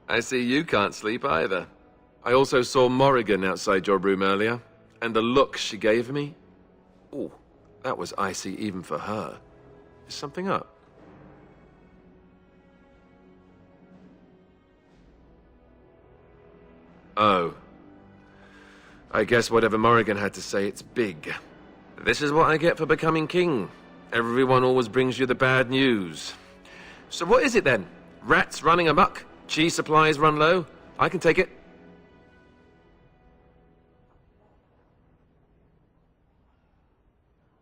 I see you can't sleep either. I also saw Morrigan outside your room earlier, and the look she gave me. Ooh, that was icy even for her. Is something up? Oh. I guess whatever Morrigan had to say, it's big. This is what I get for becoming king. Everyone always brings you the bad news. So what is it then? Rats running amok? Cheese supplies run low? I can take it.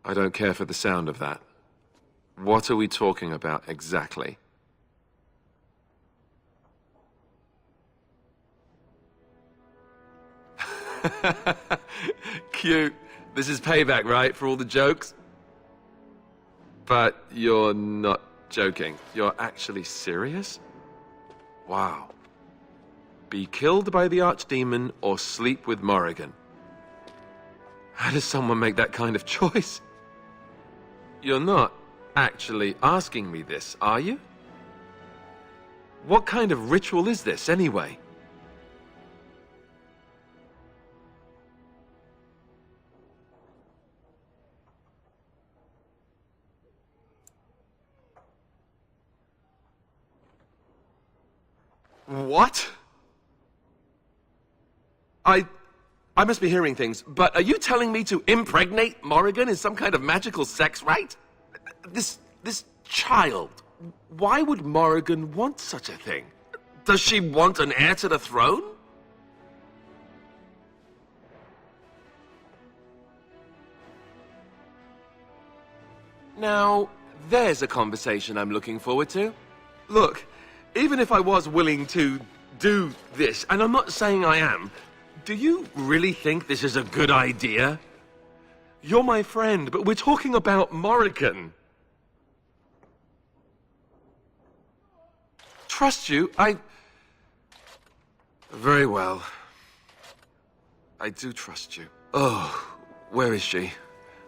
I don't care for the sound of that. What are we talking about exactly? Cute. This is payback, right, for all the jokes? But you're not joking. You're actually serious? Wow. Be killed by the Archdemon or sleep with Morrigan. How does someone make that kind of choice? You're not actually asking me this, are you? What kind of ritual is this, anyway? What? I must be hearing things, but are you telling me to impregnate Morrigan in some kind of magical sex rite? This child, why would Morrigan want such a thing? Does she want an heir to the throne? Now, there's a conversation I'm looking forward to. Look, even if I was willing to do this, and I'm not saying I am, do you really think this is a good idea? You're my friend, but we're talking about Morrigan. Trust you, Very well. I do trust you. Oh, where is she?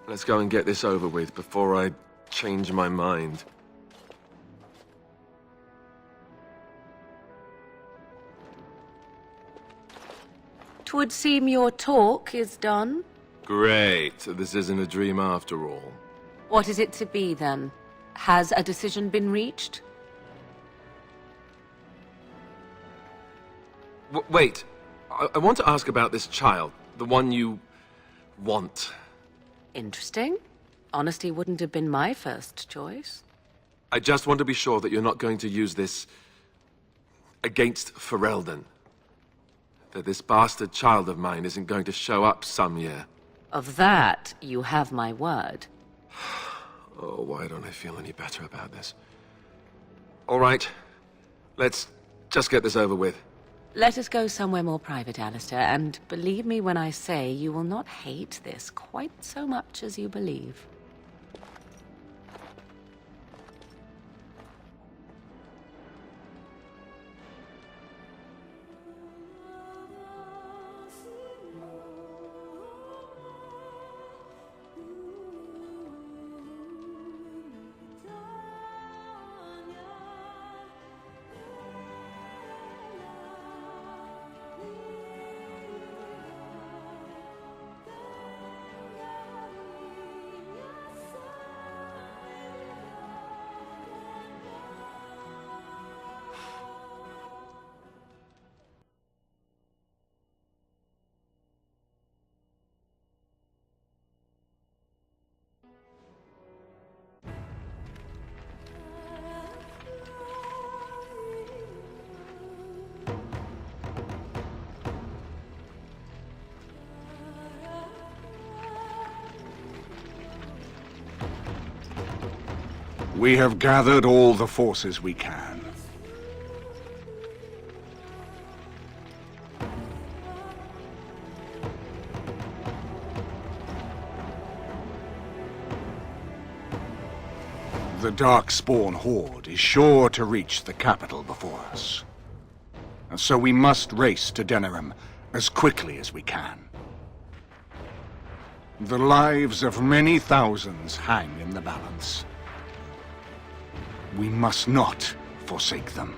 Let's go and get this over with before I change my mind. 'Twould seem your talk is done. Great. So this isn't a dream after all. What is it to be, then? Has a decision been reached? Wait. I want to ask about this child. The one you want. Interesting. Honesty wouldn't have been my first choice. I just want to be sure that you're not going to use this against Ferelden. That this bastard child of mine isn't going to show up some year. Of that, you have my word. Oh, why don't I feel any better about this? All right. Let's just get this over with. Let us go somewhere more private, Alistair, and believe me when I say you will not hate this quite so much as you believe. We have gathered all the forces we can. The Darkspawn Horde is sure to reach the capital before us. So we must race to Denerim as quickly as we can. The lives of many thousands hang in the balance. We must not forsake them.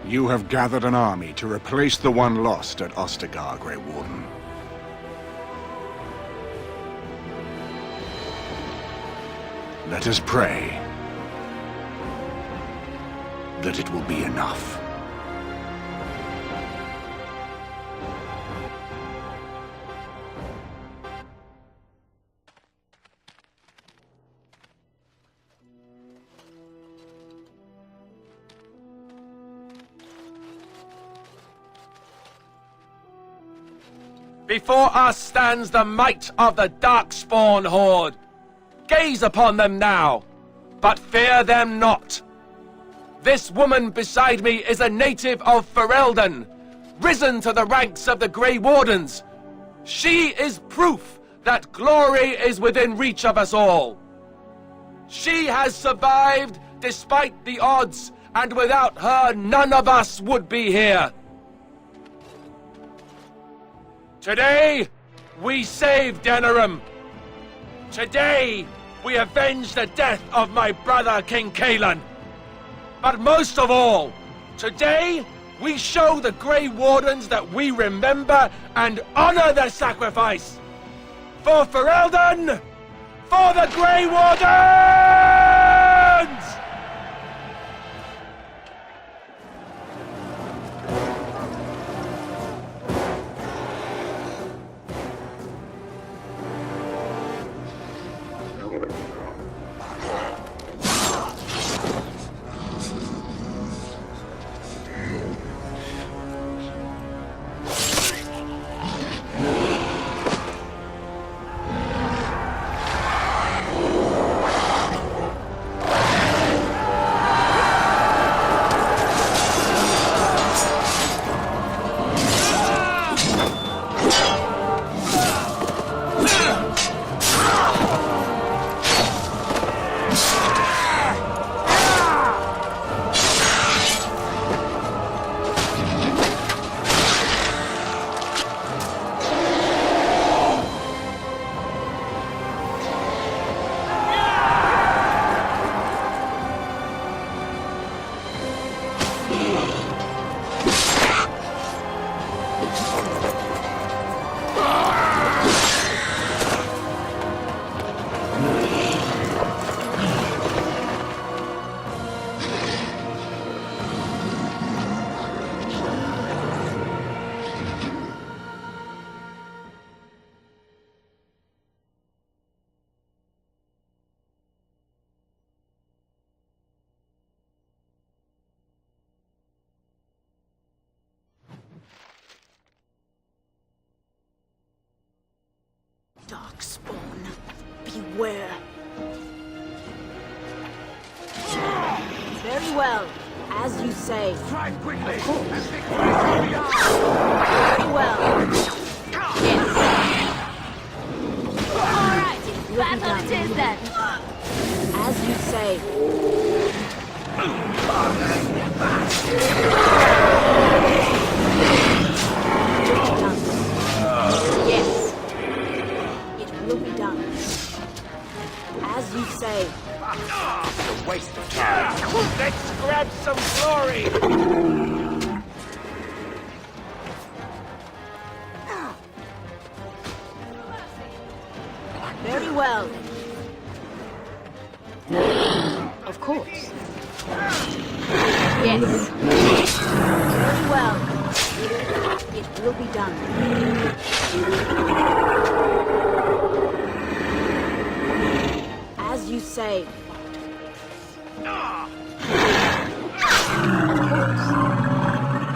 You have gathered an army to replace the one lost at Ostagar, Grey Warden. Let us pray that it will be enough. Before us stands the might of the Darkspawn Horde. Gaze upon them now, but fear them not. This woman beside me is a native of Ferelden, risen to the ranks of the Grey Wardens. She is proof that glory is within reach of us all. She has survived despite the odds, and without her none of us would be here. Today, we save Denerim. Today, we avenge the death of my brother King Cailan. But most of all, today, we show the Grey Wardens that we remember and honor their sacrifice. For Ferelden, for the Grey Wardens! Darkspawn, beware. Very well, as you say. Drive quickly! Of course. Very well. Yes. All right, Will be battle done. it is then. As you say. Done. Yes. It will be done. As you say. A waste of time. Let's grab some glory! Very well. Of course. Yes. Very well. It will be done. As you say. Of course.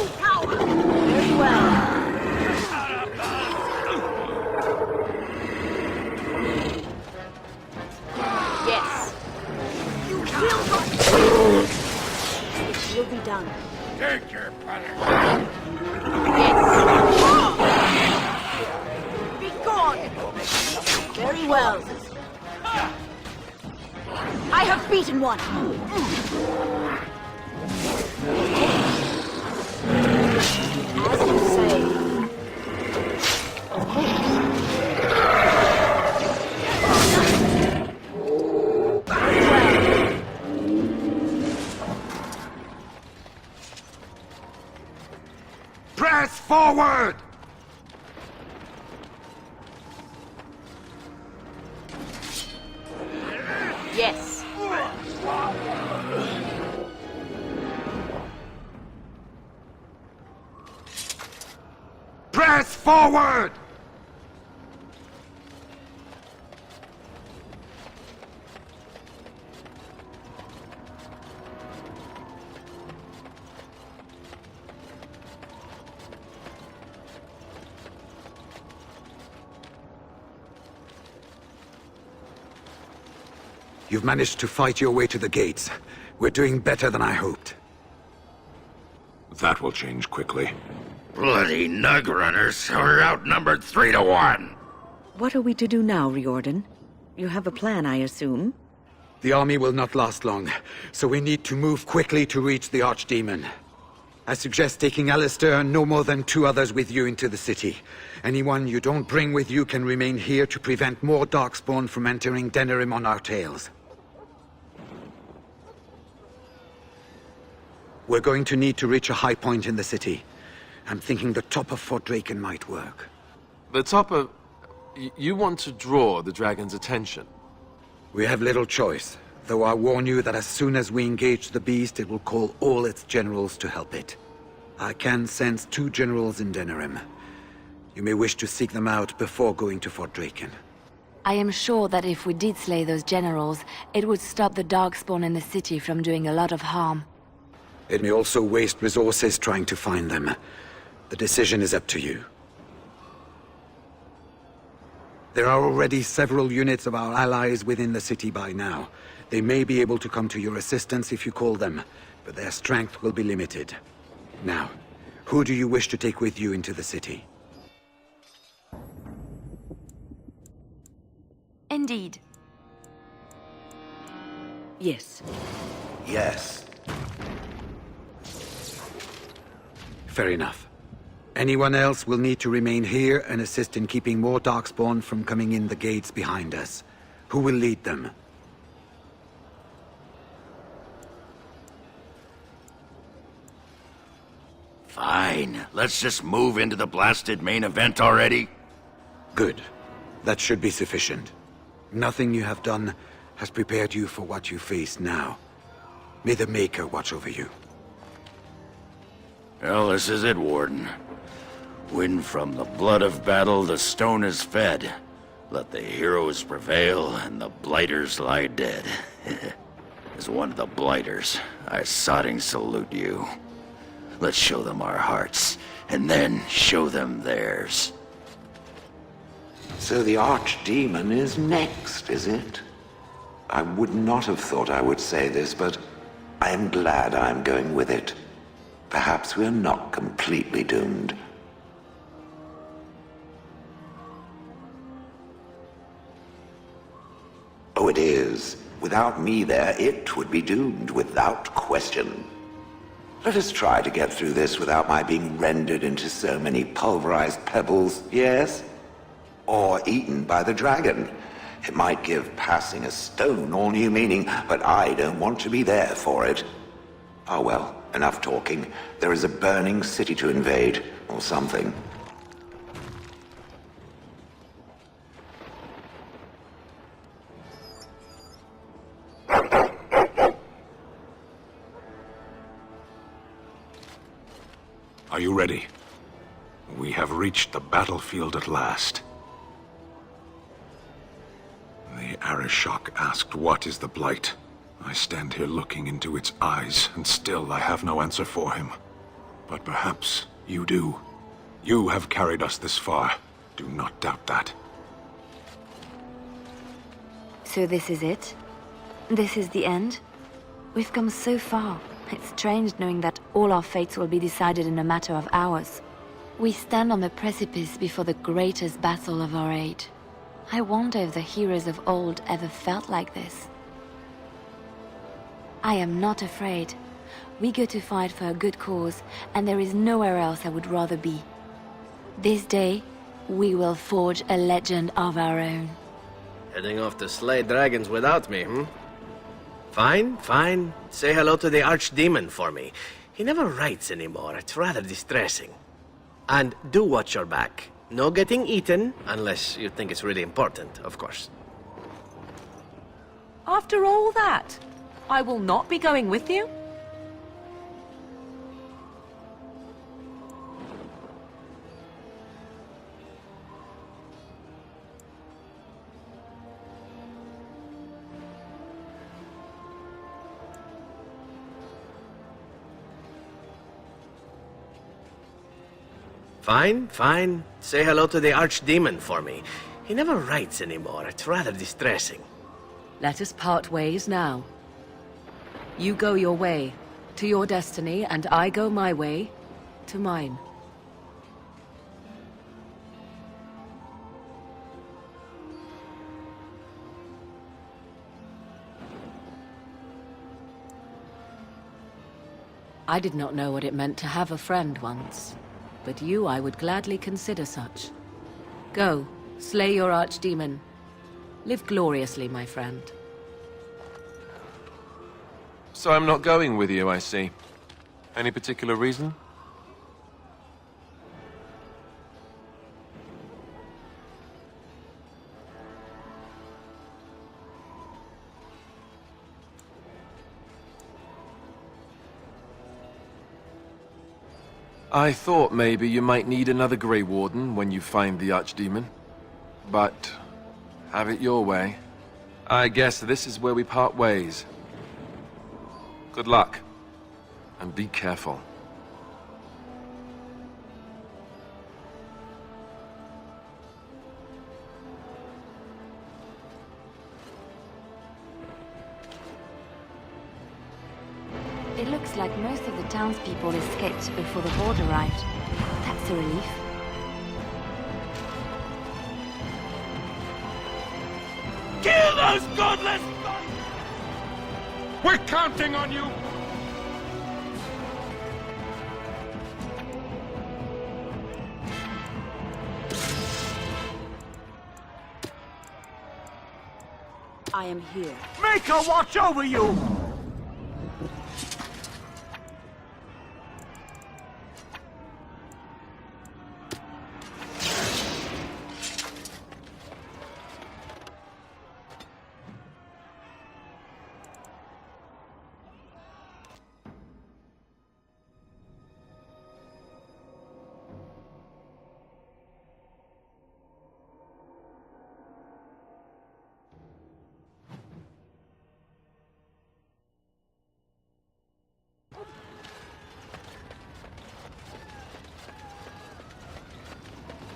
Very well. Yes. You will not. It will be done. Take your brother. Yes. Very well. I have beaten one. As you say. Press forward! Yes. Press forward! You've managed to fight your way to the gates. We're doing better than I hoped. That will change quickly. Bloody Nug Runners are outnumbered 3 to 1. What are we to do now, Riordan? You have a plan, I assume? The army will not last long, so we need to move quickly to reach the Archdemon. I suggest taking Alistair and no more than 2 others with you into the city. Anyone you don't bring with you can remain here to prevent more Darkspawn from entering Denerim on our tails. We're going to need to reach a high point in the city. I'm thinking the top of Fort Draken might work. The top of... You want to draw the dragon's attention? We have little choice, though I warn you that as soon as we engage the beast, it will call all its generals to help it. I can sense 2 generals in Denerim. You may wish to seek them out before going to Fort Draken. I am sure that if we did slay those generals, it would stop the Darkspawn in the city from doing a lot of harm. It may also waste resources trying to find them. The decision is up to you. There are already several units of our allies within the city by now. They may be able to come to your assistance if you call them, but their strength will be limited. Now, who do you wish to take with you into the city? Indeed. Yes. Yes. Fair enough. Anyone else will need to remain here and assist in keeping more Darkspawn from coming in the gates behind us. Who will lead them? Fine. Let's just move into the blasted main event already. Good. That should be sufficient. Nothing you have done has prepared you for what you face now. May the Maker watch over you. Well, this is it, Warden. When from the blood of battle the stone is fed, let the heroes prevail and the blighters lie dead. As one of the blighters, I sodding salute you. Let's show them our hearts, and then show them theirs. So the Archdemon is next, is it? I would not have thought I would say this, but I am glad I am going with it. Perhaps we're not completely doomed. Oh, it is. Without me there, it would be doomed, without question. Let us try to get through this without my being rendered into so many pulverized pebbles, yes? Or eaten by the dragon. It might give passing a stone all new meaning, but I don't want to be there for it. Oh well, enough talking. There is a burning city to invade, or something. Are you ready? We have reached the battlefield at last. The Arishok asked, "What is the Blight?" I stand here looking into its eyes, and still I have no answer for him. But perhaps you do. You have carried us this far. Do not doubt that. So this is it? This is the end? We've come so far. It's strange knowing that all our fates will be decided in a matter of hours. We stand on the precipice before the greatest battle of our age. I wonder if the heroes of old ever felt like this. I am not afraid. We go to fight for a good cause, and there is nowhere else I would rather be. This day, we will forge a legend of our own. Heading off to slay dragons without me, Fine, fine. Say hello to the Archdemon for me. He never writes anymore. It's rather distressing. And do watch your back. No getting eaten, unless you think it's really important, of course. After all that, I will not be going with you? Fine, fine. Say hello to the Archdemon for me. He never writes anymore. It's rather distressing. Let us part ways now. You go your way, to your destiny, and I go my way, to mine. I did not know what it meant to have a friend once, but you I would gladly consider such. Go, slay your archdemon. Live gloriously, my friend. So I'm not going with you, I see. Any particular reason? I thought maybe you might need another Grey Warden when you find the Archdemon. But have it your way. I guess this is where we part ways. Good luck. And be careful. It looks like most of the townspeople escaped before the horde arrived. That's a relief. Kill those godless! We're counting on you! I am here. Make her watch over you!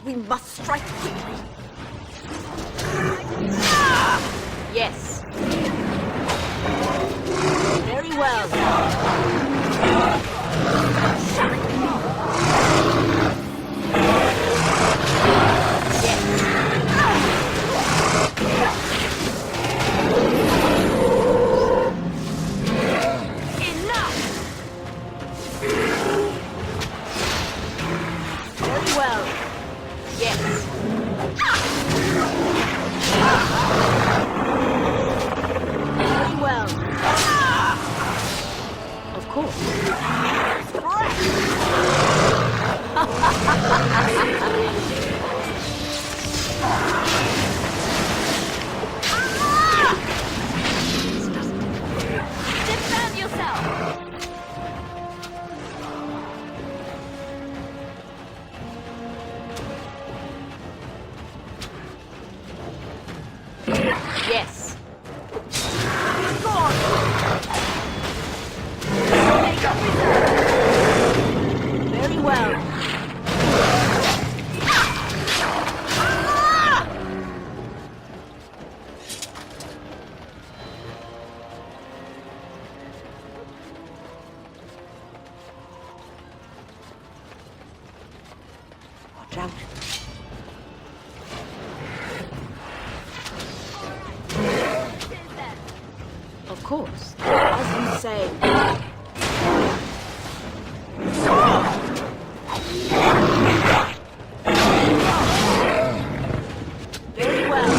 We must strike quickly. Yes. Very well. Enough. Very well. Yes. Very well. Of course. Defend yourself! Yes. Very well. Watch out. course. As you say. Very well.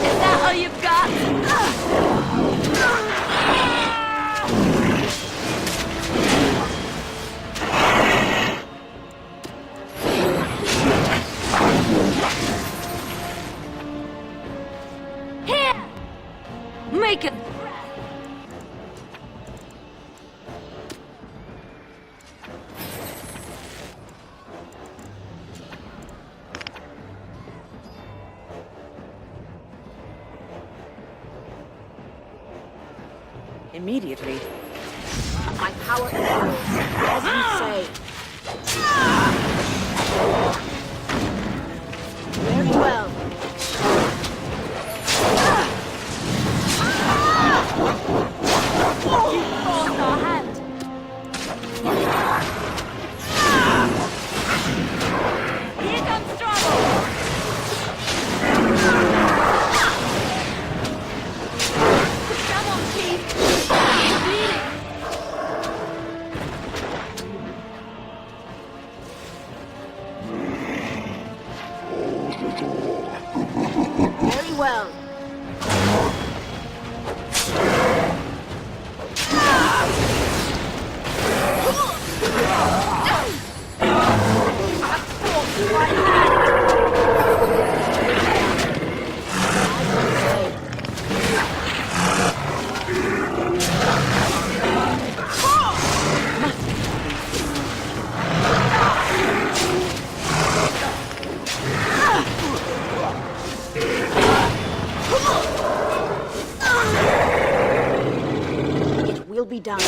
Is that all you've got? Here! Make it! Immediately. My power grows. As you say. Very well. You forced our hand! Here comes trouble! Come on, Chief! You're bleeding! Very well. It will be done.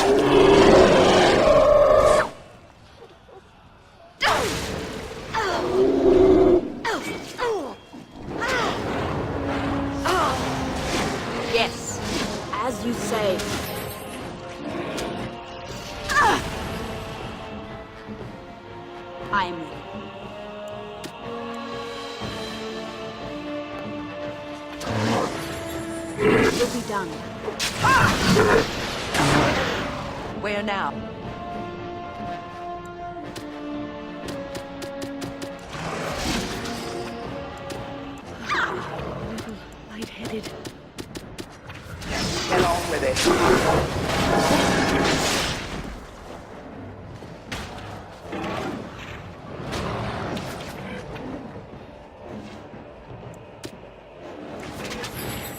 Yes, as you say. I am ready. It will be done. Where now? Lightheaded. Get on with it.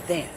There.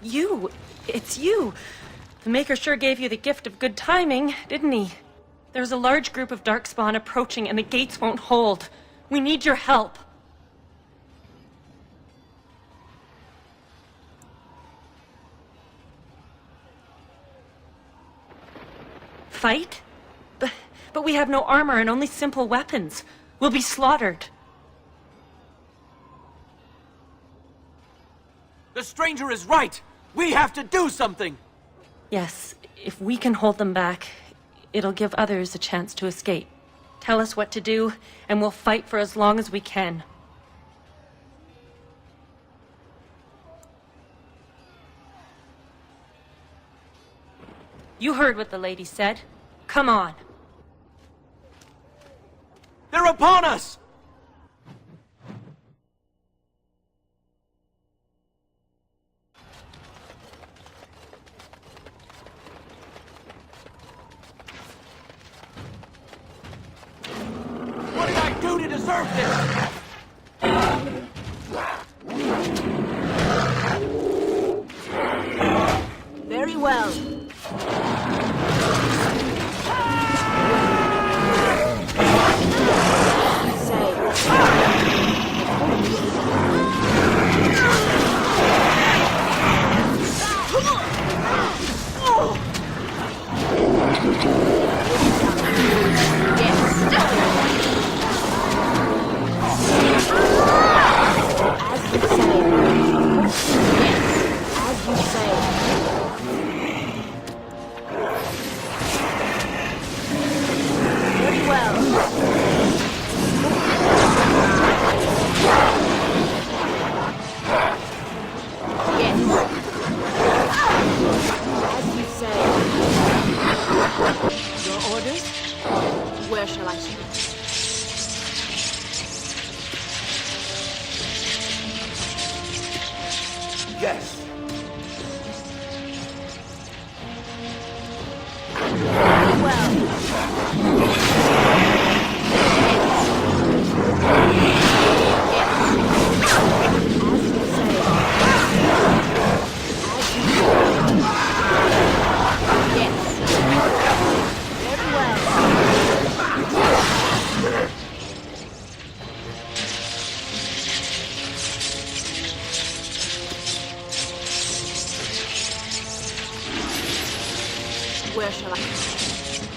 You! It's you! The Maker sure gave you the gift of good timing, didn't he? There's a large group of Darkspawn approaching and the gates won't hold. We need your help. Fight? But we have no armor and only simple weapons. We'll be slaughtered. The stranger is right! We have to do something! Yes, if we can hold them back, It'll give others a chance to escape. Tell us what to do, and we'll fight for as long as we can. You heard what the lady said. Come on. They're upon us! What did I do to deserve this? Very well. Where shall I start? Yes. Very well. Where shall I?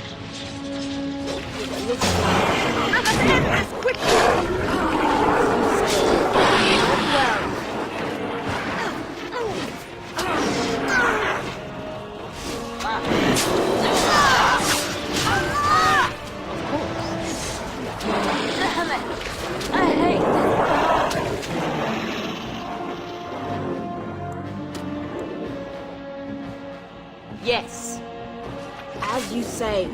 Yes. As you say.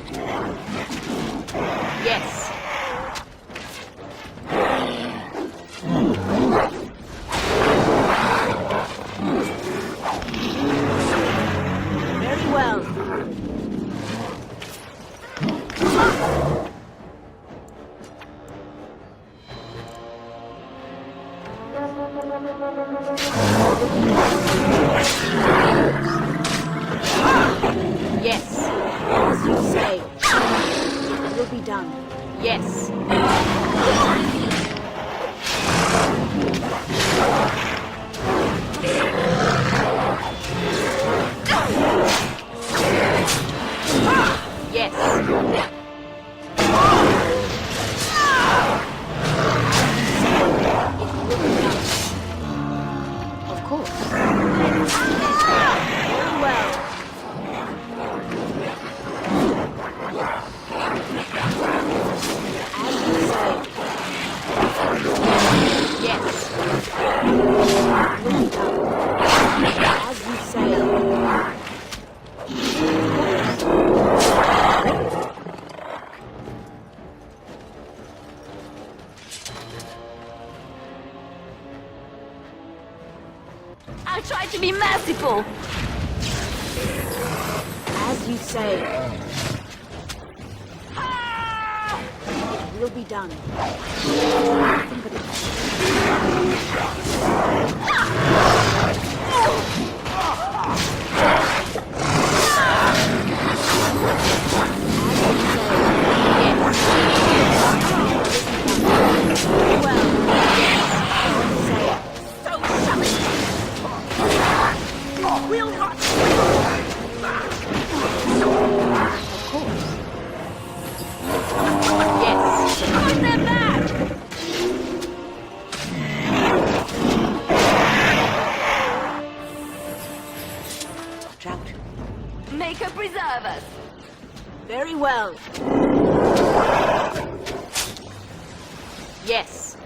Yes. Very well. Yes. As you say. It will be done. Yes. Yes. Of course. Very well. As you say. Yes. As you say. I'll try to be merciful. As you say. It will be done. Nothing but We'll not. of course. Yes. On their back. Drought. Make her preserve us. Very well. Yes.